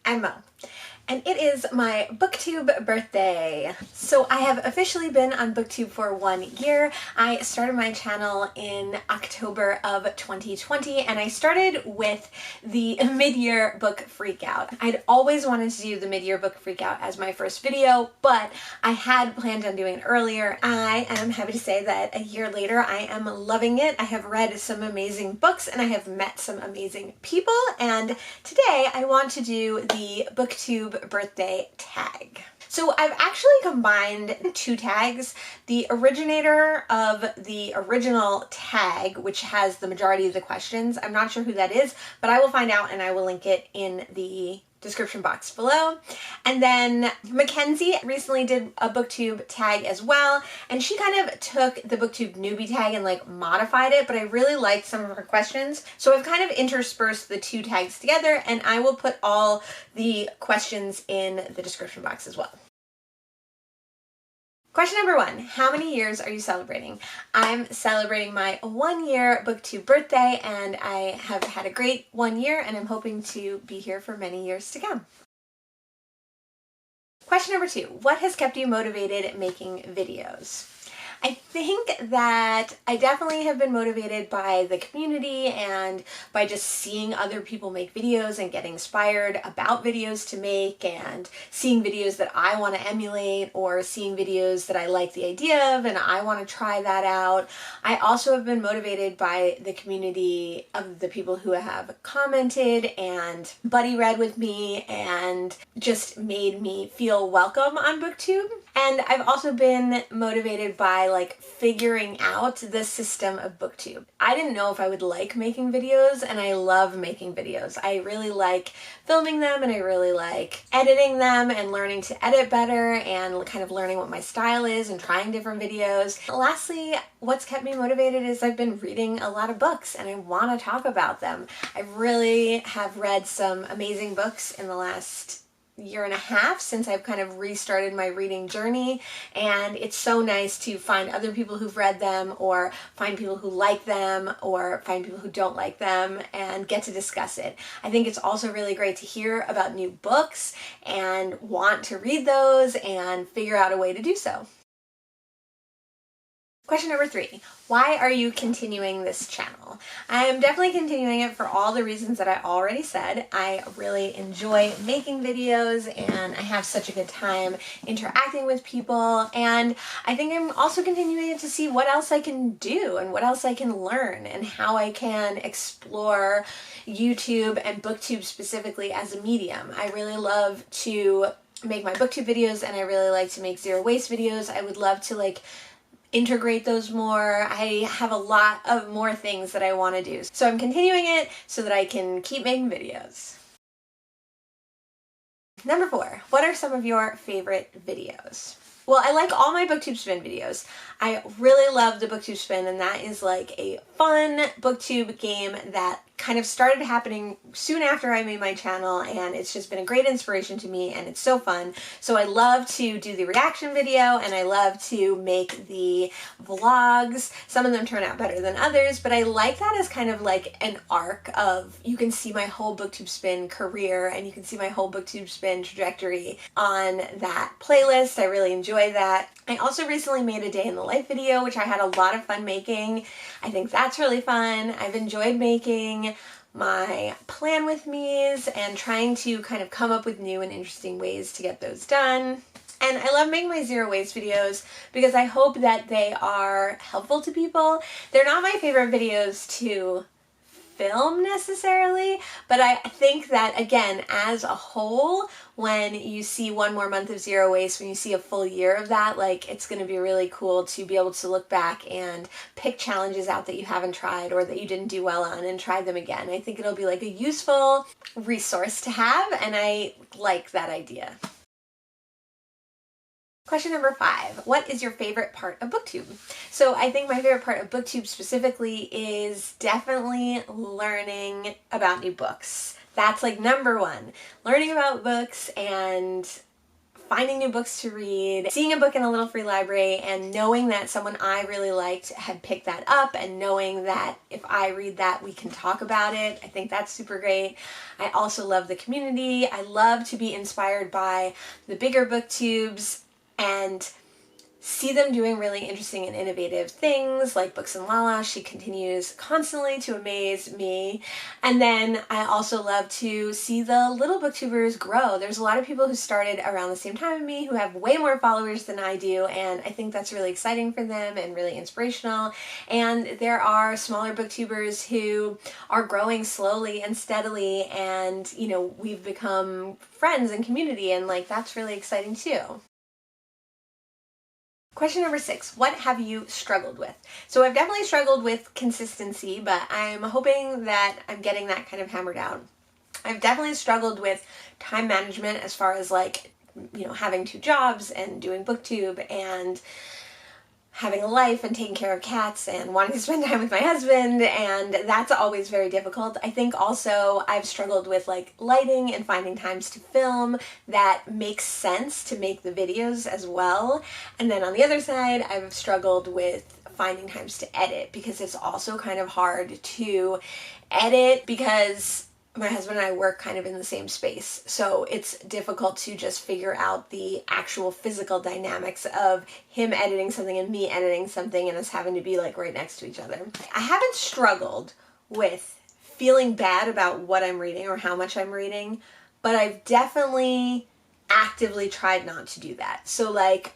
I'm Mo, and it is my BookTube birthday. So I have officially been on BookTube for 1 year. I started my channel in October of 2020, and I started with the mid-year book freakout. I'd always wanted to do the mid-year book freakout as my first video, but I had planned on doing it earlier. I am happy to say that a year later, I am loving it. I have read some amazing books and I have met some amazing people, and today I want to do the BookTube birthday tag. So I've actually combined 2 tags. The originator of the original tag, which has the majority of the questions, I'm not sure who that is, but I will find out and I will link it in the description box below. And then Mackenzie recently did a BookTube tag as well, and she kind of took the BookTube newbie tag and like modified it, but I really liked some of her questions. So I've kind of interspersed the 2 tags together, and I will put all the questions in the description box as well. Question number 1, how many years are you celebrating? I'm celebrating my 1-year BookTube birthday, and I have had a great 1 year, and I'm hoping to be here for many years to come. Question number 2, what has kept you motivated making videos? I think that I definitely have been motivated by the community and by just seeing other people make videos and getting inspired about videos to make, and seeing videos that I want to emulate, or seeing videos that I like the idea of and I want to try that out. I also have been motivated by the community of the people who have commented and buddy read with me and just made me feel welcome on BookTube. And I've also been motivated by like figuring out the system of BookTube. I didn't know if I would like making videos, and I love making videos. I really like filming them, and I really like editing them and learning to edit better and kind of learning what my style is and trying different videos. Lastly, what's kept me motivated is I've been reading a lot of books and I want to talk about them. I really have read some amazing books in the last year and a half since I've kind of restarted my reading journey, and it's so nice to find other people who've read them, or find people who like them, or find people who don't like them, and get to discuss it. I think it's also really great to hear about new books and want to read those and figure out a way to do so. Question number 3, why are you continuing this channel? I'm definitely continuing it for all the reasons that I already said. I really enjoy making videos, and I have such a good time interacting with people, and I think I'm also continuing it to see what else I can do and what else I can learn, and how I can explore YouTube and BookTube specifically as a medium. I really love to make my BookTube videos, and I really like to make zero waste videos. I would love to like integrate those more. I have a lot of more things that I want to do. So I'm continuing it so that I can keep making videos. Number 4, what are some of your favorite videos? Well, I like all my BookTube spin videos. I really love the BookTube spin, and that is like a fun BookTube game that kind of started happening soon after I made my channel, and it's just been a great inspiration to me, and it's so fun. So I love to do the reaction video, and I love to make the vlogs. Some of them turn out better than others, but I like that as kind of like an arc of, you can see my whole BookTube spin career, and you can see my whole BookTube spin trajectory on that playlist. I really enjoy that. I also recently made a day in the life video, which I had a lot of fun making. I think that's really fun. I've enjoyed making my plan with me's and trying to kind of come up with new and interesting ways to get those done. And I love making my zero waste videos because I hope that they are helpful to people. They're not my favorite videos to film necessarily, but I think that, again, as a whole, when you see 1 more month of zero waste, when you see a full year of that, like, it's going to be really cool to be able to look back and pick challenges out that you haven't tried or that you didn't do well on and try them again. I think it'll be like a useful resource to have, and I like that idea. Question number 5, what is your favorite part of BookTube? So I think my favorite part of BookTube specifically is definitely learning about new books. That's like number 1. Learning about books and finding new books to read, seeing a book in a little free library, and knowing that someone I really liked had picked that up, and knowing that if I read that, we can talk about it. I think that's super great. I also love the community. I love to be inspired by the bigger booktubes and see them doing really interesting and innovative things like Books and Lala. She continues constantly to amaze me. And then I also love to see the little booktubers grow. There's a lot of people who started around the same time as me who have way more followers than I do, and I think that's really exciting for them and really inspirational. And there are smaller booktubers who are growing slowly and steadily, and you know, we've become friends and community, and like that's really exciting too. Question number 6, what have you struggled with? So I've definitely struggled with consistency, but I'm hoping that I'm getting that kind of hammered out. I've definitely struggled with time management as far as like, you know, having 2 jobs and doing BookTube and having a life and taking care of cats and wanting to spend time with my husband, and that's always very difficult. I think also I've struggled with like lighting and finding times to film that makes sense to make the videos as well. And then on the other side, I've struggled with finding times to edit, because it's also kind of hard to edit because my husband and I work kind of in the same space, so it's difficult to just figure out the actual physical dynamics of him editing something and me editing something and us having to be like right next to each other. I haven't struggled with feeling bad about what I'm reading or how much I'm reading, but I've definitely actively tried not to do that. So like,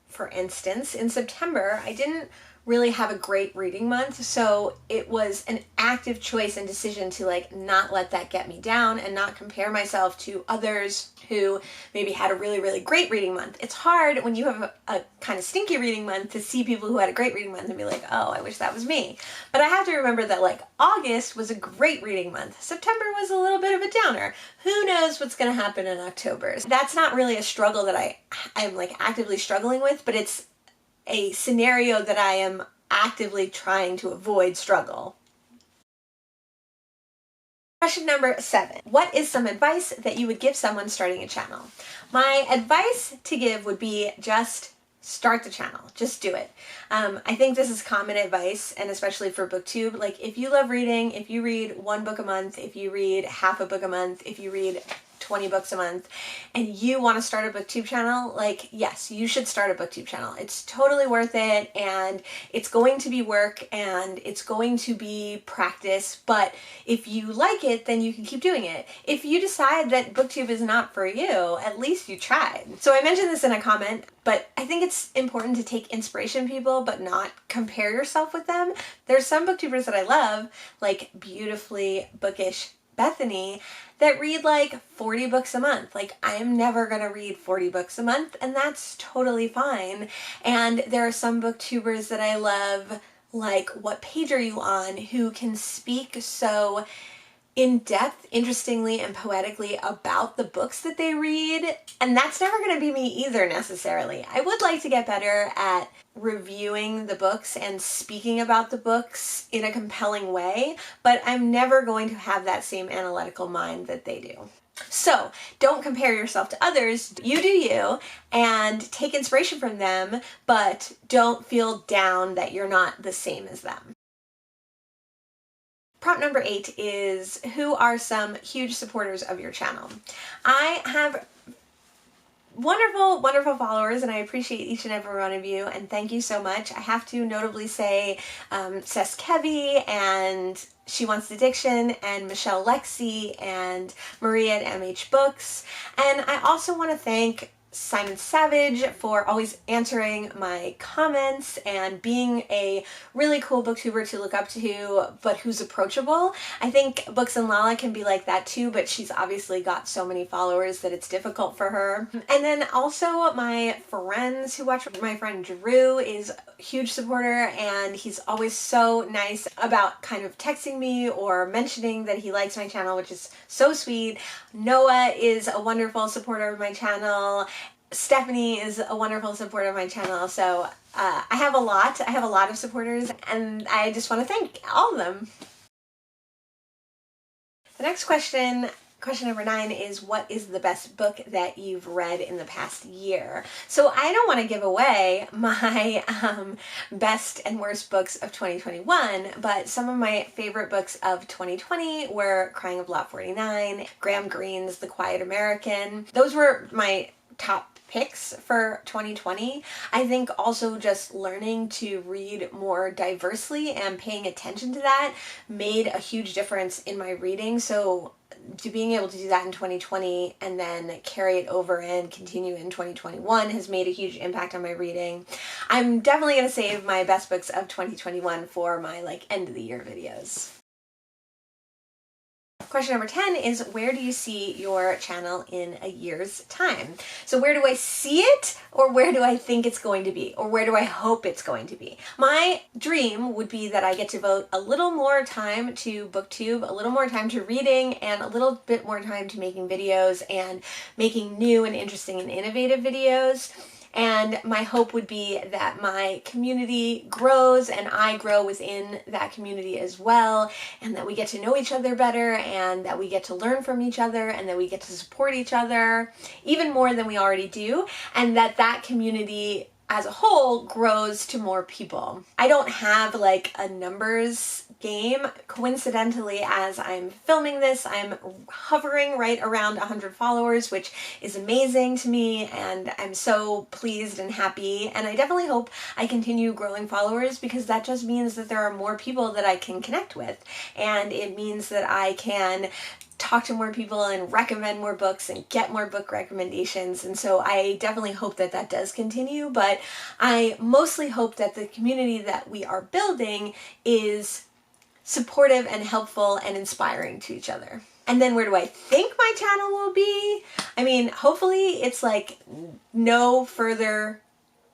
for instance, in September, I didn't really have a great reading month, so it was an active choice and decision to like not let that get me down and not compare myself to others who maybe had a really great reading month. It's hard when you have a kind of stinky reading month to see people who had a great reading month and be like, oh, I wish that was me. But I have to remember that like August was a great reading month. September was a little bit of a downer. Who knows what's going to happen in October? That's not really a struggle that I'm like actively struggling with, but it's a scenario that I am actively trying to avoid struggle. Question number 7. What is some advice that you would give someone starting a channel? My advice to give would be just start the channel. Just do it. I think this is common advice, and especially for BookTube. Like, if you love reading, if you read 1 book a month, if you read half a book a month, if you read 20 books a month, and you want to start a BookTube channel, like, yes, you should start a BookTube channel. It's totally worth it, and it's going to be work, and it's going to be practice, but if you like it, then you can keep doing it. If you decide that BookTube is not for you, at least you tried. So I mentioned this in a comment, but I think it's important to take inspiration from people, but not compare yourself with them. There's some booktubers that I love, like Beautifully Bookish Bethany, that read like 40 books a month. Like, I'm never gonna read 40 books a month, and that's totally fine. And there are some booktubers that I love, like What Page Are You On, who can speak so in depth, interestingly, and poetically about the books that they read, and that's never going to be me either necessarily. I would like to get better at reviewing the books and speaking about the books in a compelling way, but I'm never going to have that same analytical mind that they do. So don't compare yourself to others. You do you, and take inspiration from them, but don't feel down that you're not the same as them. Prompt number 8 is, who are some huge supporters of your channel? I have wonderful followers, and I appreciate each and every one of you, and thank you so much. I have to notably say Sess Kevy and She Wants Addiction and Michelle Lexi and Maria at MH Books, and I also want to thank Simon Savage for always answering my comments and being a really cool booktuber to look up to, but who's approachable. I think Books and Lala can be like that too, but she's obviously got so many followers that it's difficult for her. And then also my friends who watch. My friend Drew is a huge supporter, and he's always so nice about kind of texting me or mentioning that he likes my channel, which is so sweet. Noah is a wonderful supporter of my channel. Stephanie is a wonderful supporter of my channel. So I have a lot of supporters, and I just want to thank all of them. The next question Question number 9 is, what is the best book that you've read in the past year? So I don't want to give away my best and worst books of 2021, but some of my favorite books of 2020 were Crying of Lot 49, Graham Greene's The Quiet American. Those were my top picks for 2020. I think also just learning to read more diversely and paying attention to that made a huge difference in my reading. So to being able to do that in 2020 and then carry it over and continue in 2021 has made a huge impact on my reading. I'm definitely going to save my best books of 2021 for my end of the year videos. Question number 10 is, where do you see your channel in a year's time? So where do I see it, or where do I think it's going to be, or where do I hope it's going to be? My dream would be that I get to devote a little more time to BookTube, a little more time to reading, and a little bit more time to making videos and making new and interesting and innovative videos. And my hope would be that my community grows and I grow within that community as well, and that we get to know each other better, and that we get to learn from each other, and that we get to support each other even more than we already do, and that that community as a whole grows to more people. I don't have a numbers game. Coincidentally, as I'm filming this, I'm hovering right around 100 followers, which is amazing to me, and I'm so pleased and happy. And I definitely hope I continue growing followers, because that just means that there are more people that I can connect with, and it means that I can talk to more people and recommend more books and get more book recommendations. And so I definitely hope that that does continue, but I mostly hope that the community that we are building is supportive and helpful and inspiring to each other. And then where do I think my channel will be? I mean, hopefully it's no further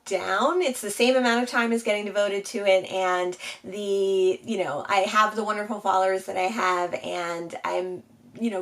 down. It's the same amount of time as getting devoted to it, and I have the wonderful followers that I have, and I'm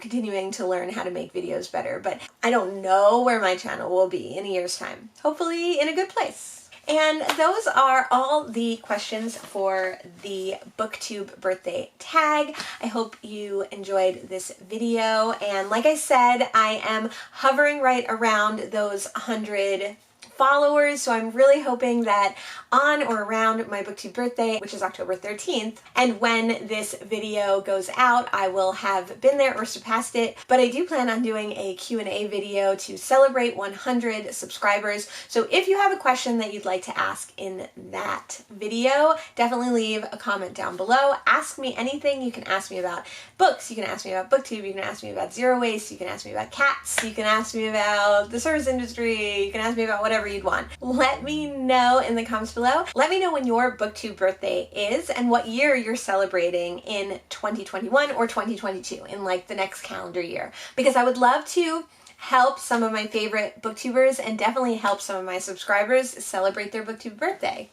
continuing to learn how to make videos better, but I don't know where my channel will be in a year's time. Hopefully in a good place. And those are all the questions for the BookTube birthday tag. I hope you enjoyed this video, and like I said, I am hovering right around those 100 followers, so I'm really hoping that on or around my BookTube birthday, which is October 13th, and when this video goes out, I will have been there or surpassed it. But I do plan on doing a Q&A video to celebrate 100 subscribers. So if you have a question that you'd like to ask in that video, definitely leave a comment down below. Ask me anything. You can ask me about books, you can ask me about BookTube, you can ask me about zero waste, you can ask me about cats, you can ask me about the service industry, you can ask me about whatever you'd want. Let me know in the comments below. Let me know when your BookTube birthday is and what year you're celebrating in 2021 or 2022, in the next calendar year, because I would love to help some of my favorite booktubers and definitely help some of my subscribers celebrate their BookTube birthday.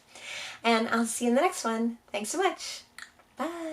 And I'll see you in the next one. Thanks so much. Bye.